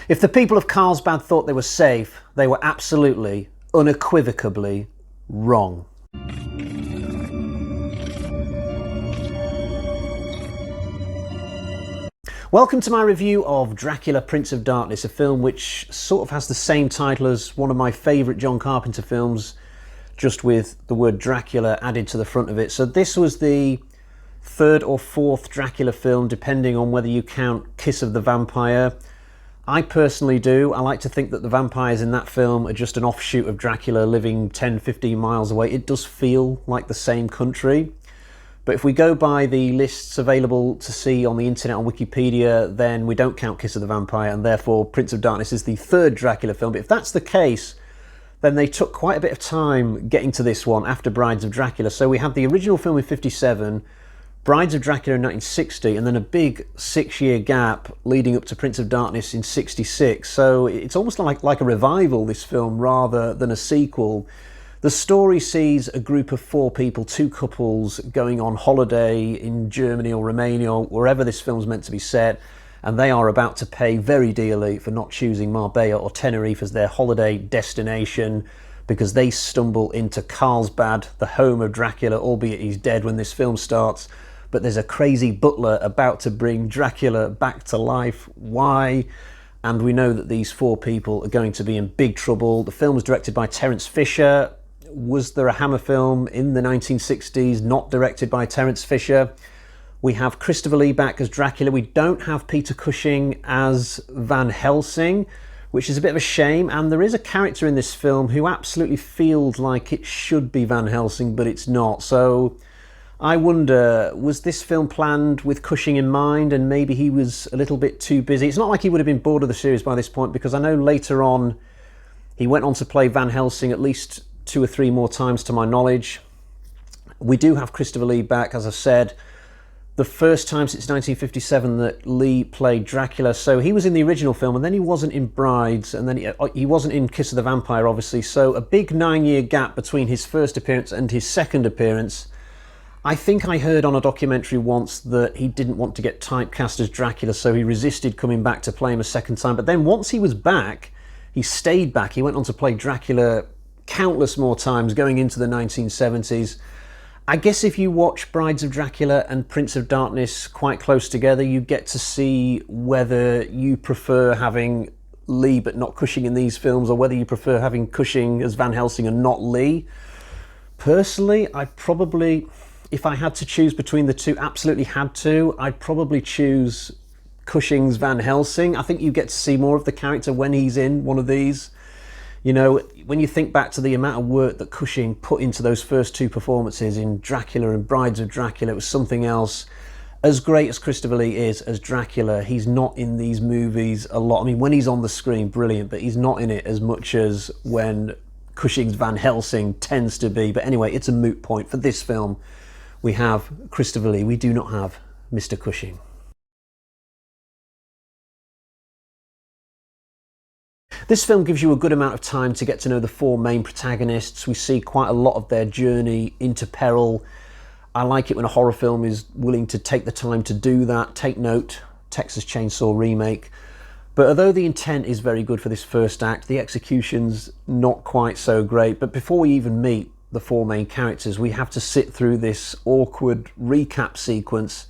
If the people of Carlsbad thought they were safe, they were absolutely, unequivocally wrong. Welcome to my review of Dracula, Prince of Darkness, a film which sort of has the same title as one of my favourite John Carpenter films, just with the word Dracula added to the front of it. So this was the third or fourth Dracula film, depending on whether you count Kiss of the Vampire. I personally do. I like to think that the vampires in that film are just an offshoot of Dracula living 10-15 miles away. It does feel like the same country. But if we go by the lists available to see on the internet, on Wikipedia, then we don't count Kiss of the Vampire, and therefore Prince of Darkness is the third Dracula film. But if that's the case, then they took quite a bit of time getting to this one after Brides of Dracula. So we had the original film in 1957, Brides of Dracula in 1960, and then a big 6-year gap leading up to Prince of Darkness in 1966. So it's almost like a revival, this film, rather than a sequel. The story sees a group of 4 people, 2 couples, going on holiday in Germany or Romania or wherever this film's meant to be set, and they are about to pay very dearly for not choosing Marbella or Tenerife as their holiday destination, because they stumble into Carlsbad, the home of Dracula, albeit he's dead when this film starts. But there's a crazy butler about to bring Dracula back to life. Why? And we know that these 4 people are going to be in big trouble. The film was directed by Terence Fisher. Was there a Hammer film in the 1960s not directed by Terence Fisher? We have Christopher Lee back as Dracula. We don't have Peter Cushing as Van Helsing, which is a bit of a shame. And there is a character in this film who absolutely feels like it should be Van Helsing, but it's not. So I wonder, was this film planned with Cushing in mind, and maybe he was a little bit too busy? It's not like he would have been bored of the series by this point, because I know later on he went on to play Van Helsing at least 2 or 3 more times to my knowledge. We do have Christopher Lee back, as I said, the first time since 1957 that Lee played Dracula. So he was in the original film, and then he wasn't in Brides, and then he wasn't in Kiss of the Vampire, obviously. So a big 9-year gap between his first appearance and his second appearance. I think I heard on a documentary once that he didn't want to get typecast as Dracula, so he resisted coming back to play him a second time. But then once he was back, he stayed back. He went on to play Dracula countless more times going into the 1970s. I guess if you watch Brides of Dracula and Prince of Darkness quite close together, you get to see whether you prefer having Lee but not Cushing in these films, or whether you prefer having Cushing as Van Helsing and not Lee. Personally, I probably, if I had to choose between the two, absolutely had to, I'd probably choose Cushing's Van Helsing. I think you get to see more of the character when he's in one of these. You know, when you think back to the amount of work that Cushing put into those first 2 performances in Dracula and Brides of Dracula, it was something else. As great as Christopher Lee is as Dracula, he's not in these movies a lot. I mean, when he's on the screen, brilliant, but he's not in it as much as when Cushing's Van Helsing tends to be. But anyway, it's a moot point. For this film, we have Christopher Lee. We do not have Mr. Cushing. This film gives you a good amount of time to get to know the 4 main protagonists. We see quite a lot of their journey into peril. I like it when a horror film is willing to take the time to do that. Take note, Texas Chainsaw Remake. But although the intent is very good for this first act, the execution's not quite so great. But before we even meet the 4 main characters, we have to sit through this awkward recap sequence.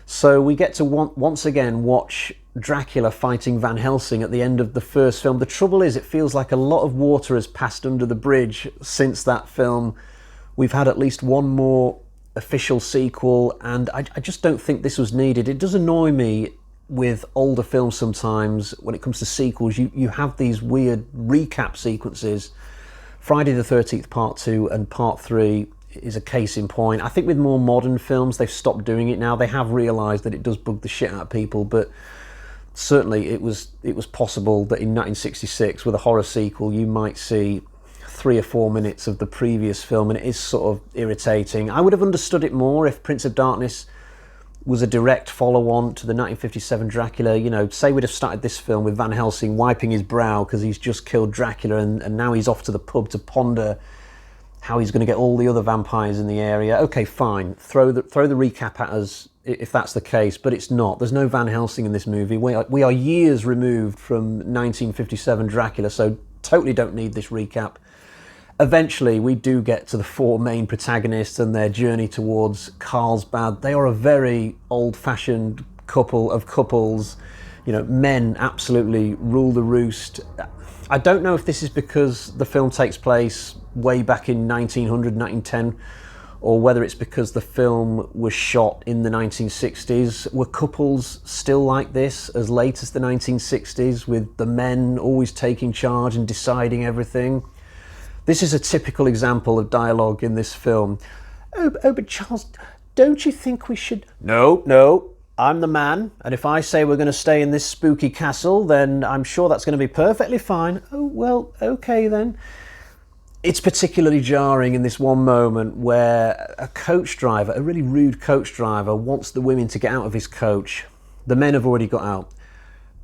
So we get to once again watch Dracula fighting Van Helsing at the end of the first film. The trouble is, it feels like a lot of water has passed under the bridge since that film. We've had at least 1 more official sequel, and I just don't think this was needed. It does annoy me with older films sometimes when it comes to sequels. You have these weird recap sequences. Friday the 13th Part 2 and Part 3 is a case in point. I think with more modern films, they've stopped doing it now. They have realised that it does bug the shit out of people, but certainly it was possible that in 1966, with a horror sequel, you might see 3 or 4 minutes of the previous film, and it is sort of irritating. I would have understood it more if Prince of Darkness was a direct follow-on to the 1957 Dracula. You know, say we'd have started this film with Van Helsing wiping his brow because he's just killed Dracula, and now he's off to the pub to ponder how he's going to get all the other vampires in the area. Okay, fine. Throw the recap at us if that's the case, but it's not. There's no Van Helsing in this movie. We are years removed from 1957 Dracula, so totally don't need this recap. Eventually, we do get to the four main protagonists and their journey towards Carlsbad. They are a very old-fashioned couple of couples. You know, men absolutely rule the roost. I don't know if this is because the film takes place way back in 1900, 1910, or whether it's because the film was shot in the 1960s. Were couples still like this as late as the 1960s, with the men always taking charge and deciding everything? This is a typical example of dialogue in this film. Oh, but Charles, don't you think we should... No, I'm the man, and if I say we're going to stay in this spooky castle, then I'm sure that's going to be perfectly fine. Oh, well, okay then. It's particularly jarring in this one moment where a coach driver, a really rude coach driver, wants the women to get out of his coach. The men have already got out.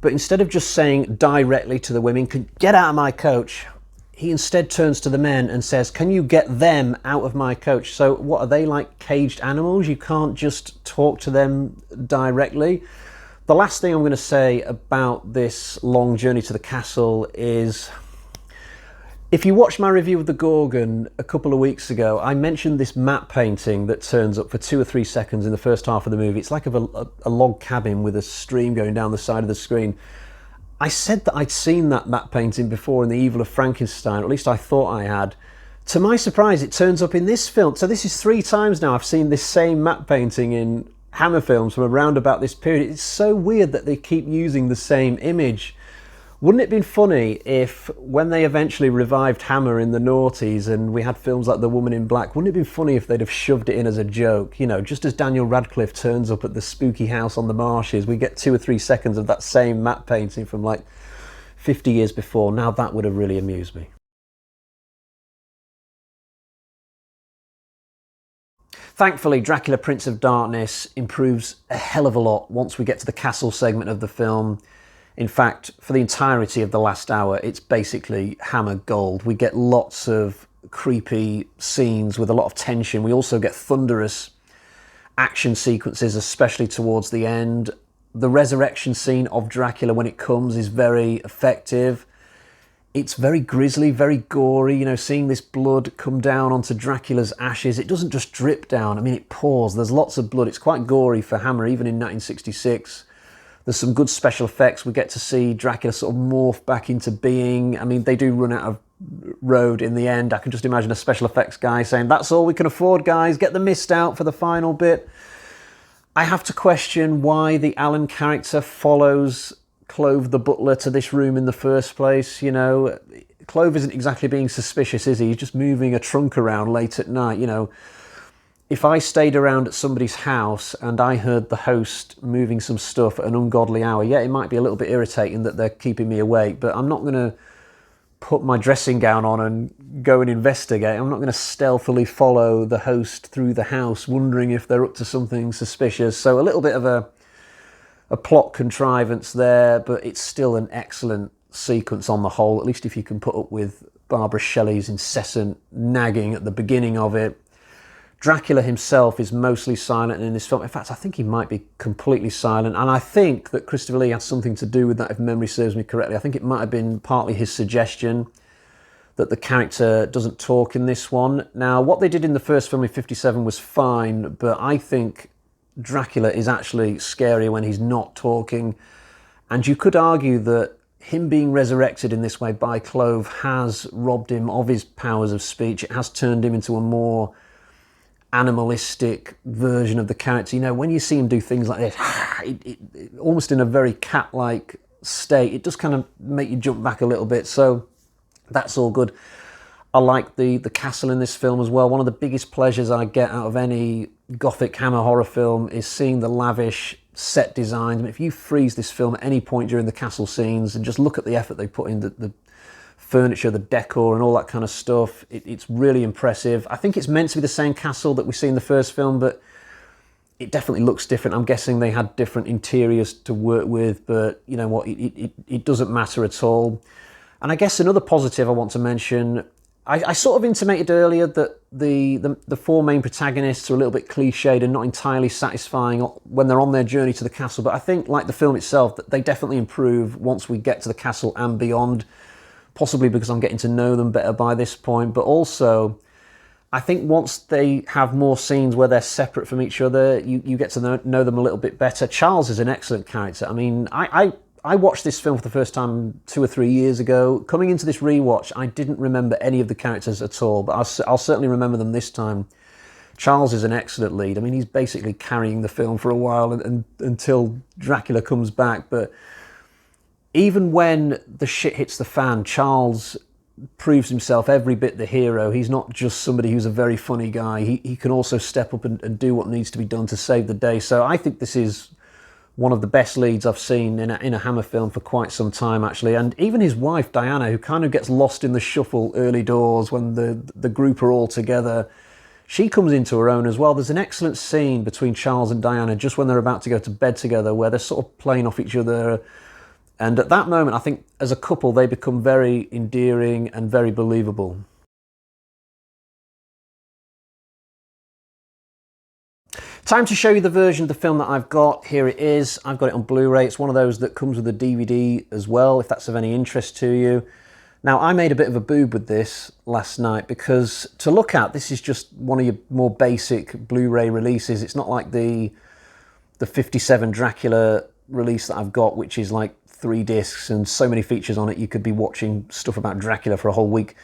But instead of just saying directly to the women, "Get out of my coach," he instead turns to the men and says, "Can you get them out of my coach?" So what, are they like caged animals? You can't just talk to them directly? The last thing I'm going to say about this long journey to the castle is, if you watched my review of The Gorgon a couple of weeks ago, I mentioned this matte painting that turns up for 2 or 3 seconds in the first half of the movie. It's like a log cabin with a stream going down the side of the screen. I said that I'd seen that matte painting before in The Evil of Frankenstein, or at least I thought I had. To my surprise, it turns up in this film. So this is 3 times now I've seen this same matte painting in Hammer films from around about this period. It's so weird that they keep using the same image. Wouldn't it have been funny if, when they eventually revived Hammer in the noughties and we had films like The Woman in Black, wouldn't it have been funny if they'd have shoved it in as a joke? You know, just as Daniel Radcliffe turns up at the spooky house on the marshes, we get 2 or 3 seconds of that same matte painting from like 50 years before. Now that would have really amused me. Thankfully, Dracula Prince of Darkness improves a hell of a lot once we get to the castle segment of the film. In fact, for the entirety of the last hour, it's basically Hammer gold. We get lots of creepy scenes with a lot of tension. We also get thunderous action sequences, especially towards the end. The resurrection scene of Dracula when it comes is very effective. It's very grisly, very gory, you know, seeing this blood come down onto Dracula's ashes. It doesn't just drip down, I mean, it pours. There's lots of blood. It's quite gory for Hammer, even in 1966. There's some good special effects. We get to see Dracula sort of morph back into being. I mean, they do run out of road in the end. I can just imagine a special effects guy saying, "That's all we can afford, guys. Get the mist out for the final bit." I have to question why the Alan character follows Clove the butler to this room in the first place. You know, Clove isn't exactly being suspicious, is he? He's just moving a trunk around late at night, you know. If I stayed around at somebody's house and I heard the host moving some stuff at an ungodly hour, yeah, it might be a little bit irritating that they're keeping me awake, but I'm not going to put my dressing gown on and go and investigate. I'm not going to stealthily follow the host through the house wondering if they're up to something suspicious. So a little bit of a plot contrivance there, but it's still an excellent sequence on the whole, at least if you can put up with Barbara Shelley's incessant nagging at the beginning of it. Dracula himself is mostly silent in this film. In fact, I think he might be completely silent. And I think that Christopher Lee has something to do with that, if memory serves me correctly. I think it might have been partly his suggestion that the character doesn't talk in this one. Now, what they did in the first film in 57 was fine, but I think Dracula is actually scarier when he's not talking. And you could argue that him being resurrected in this way by Clove has robbed him of his powers of speech. It has turned him into a more animalistic version of the character. You know, when you see him do things like this, almost in a very cat-like state, it does kind of make you jump back a little bit. So that's all good. I like the castle in this film as well. One of the biggest pleasures I get out of any Gothic Hammer horror film is seeing the lavish set designs. I mean, if you freeze this film at any point during the castle scenes and just look at the effort they put in the furniture, the decor and all that kind of stuff, it's really impressive. I think it's meant to be the same castle that we see in the first film, but it definitely looks different. I'm guessing they had different interiors to work with, but you know what, it doesn't matter at all. And I guess another positive I want to mention, I sort of intimated earlier that the four main protagonists are a little bit cliched and not entirely satisfying when they're on their journey to the castle, but I think, like the film itself, that they definitely improve once we get to the castle and beyond, possibly because I'm getting to know them better by this point, but also I think once they have more scenes where they're separate from each other, you get to know them a little bit better. Charles is an excellent character. I mean, I watched this film for the first time 2 or 3 years ago. Coming into this rewatch, I didn't remember any of the characters at all, but I'll certainly remember them this time. Charles is an excellent lead. I mean, he's basically carrying the film for a while until Dracula comes back, but even when the shit hits the fan, Charles proves himself every bit the hero. He's not just somebody who's a very funny guy. He can also step up and do what needs to be done to save the day. So I think this is one of the best leads I've seen in a Hammer film for quite some time, actually. And even his wife, Diana, who kind of gets lost in the shuffle early doors when the group are all together, she comes into her own as well. There's an excellent scene between Charles and Diana just when they're about to go to bed together where they're sort of playing off each other. And at that moment, I think as a couple, they become very endearing and very believable. Time to show you the version of the film that I've got. Here it is. I've got it on Blu-ray. It's one of those that comes with a DVD as well, if that's of any interest to you. Now, I made a bit of a boob with this last night because to look at, this is just one of your more basic Blu-ray releases. It's not like the 57 Dracula release that I've got, which is like 3 discs and so many features on it, you could be watching stuff about Dracula for a whole week.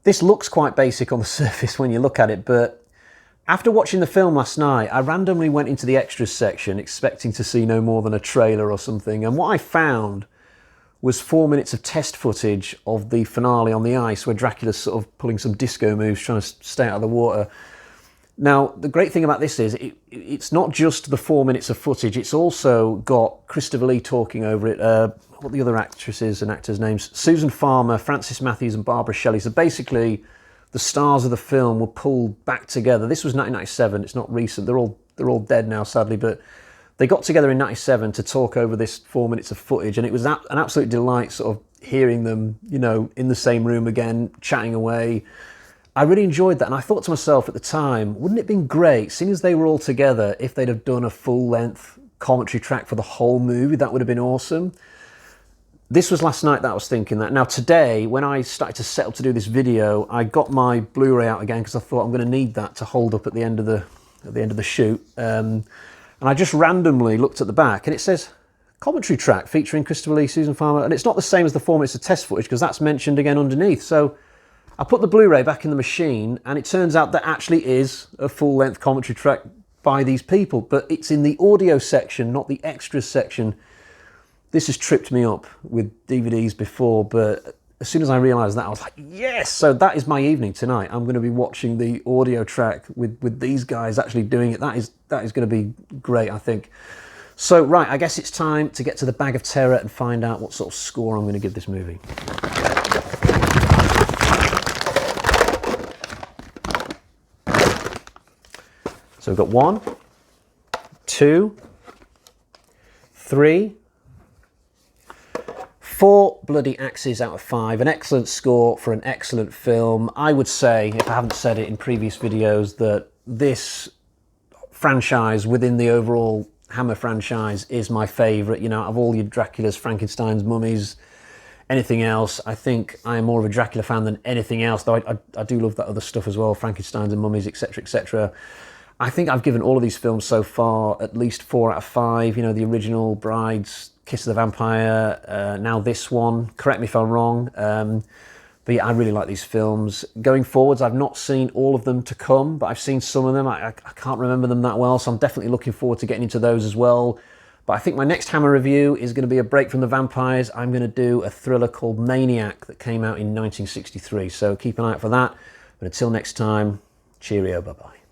This looks quite basic on the surface when you look at it, but after watching the film last night, I randomly went into the extras section expecting to see no more than a trailer or something, and what I found was 4 minutes of test footage of the finale on the ice where Dracula's sort of pulling some disco moves, trying to stay out of the water. Now, the great thing about this is it's not just the 4 minutes of footage, it's also got Christopher Lee talking over it, what the other actresses and actors' names, Susan Farmer, Francis Matthews and Barbara Shelley. So basically, the stars of the film were pulled back together. This was 1997, it's not recent, they're all dead now, sadly, but they got together in 97 to talk over this 4 minutes of footage, and it was an absolute delight sort of hearing them, you know, in the same room again, chatting away. I really enjoyed that, and I thought to myself at the time, wouldn't it have been great, seeing as they were all together, if they'd have done a full-length commentary track for the whole movie? That would have been awesome. This was last night that I was thinking that. Now today, when I started to set up to do this video, I got my Blu-ray out again because I thought I'm going to need that to hold up at the end of the shoot. And I just randomly looked at the back, and it says commentary track featuring Christopher Lee, Susan Farmer, and it's not the same as the 4 minutes of test footage because that's mentioned again underneath. So I put the Blu-ray back in the machine, and it turns out that actually is a full-length commentary track by these people, but it's in the audio section, not the extras section. This has tripped me up with DVDs before, but as soon as I realised that, I was like, yes! So that is my evening tonight. I'm going to be watching the audio track with these guys actually doing it. That is going to be great, I think. So, right, I guess it's time to get to the bag of terror and find out what sort of score I'm going to give this movie. So we've got 1, 2, 3, 4 bloody axes out of 5. An excellent score for an excellent film. I would say, if I haven't said it in previous videos, that this franchise within the overall Hammer franchise is my favourite. You know, out of all your Draculas, Frankensteins, mummies, anything else, I think I am more of a Dracula fan than anything else, though I do love that other stuff as well, Frankensteins and mummies, etc, etc. I think I've given all of these films so far at least 4 out of 5. You know, the original, Brides, Kiss of the Vampire, now this one. Correct me if I'm wrong. But yeah, I really like these films. Going forwards, I've not seen all of them to come, but I've seen some of them. I can't remember them that well, so I'm definitely looking forward to getting into those as well. But I think my next Hammer review is going to be a break from the vampires. I'm going to do a thriller called Maniac that came out in 1963. So keep an eye out for that. But until next time, cheerio, bye-bye.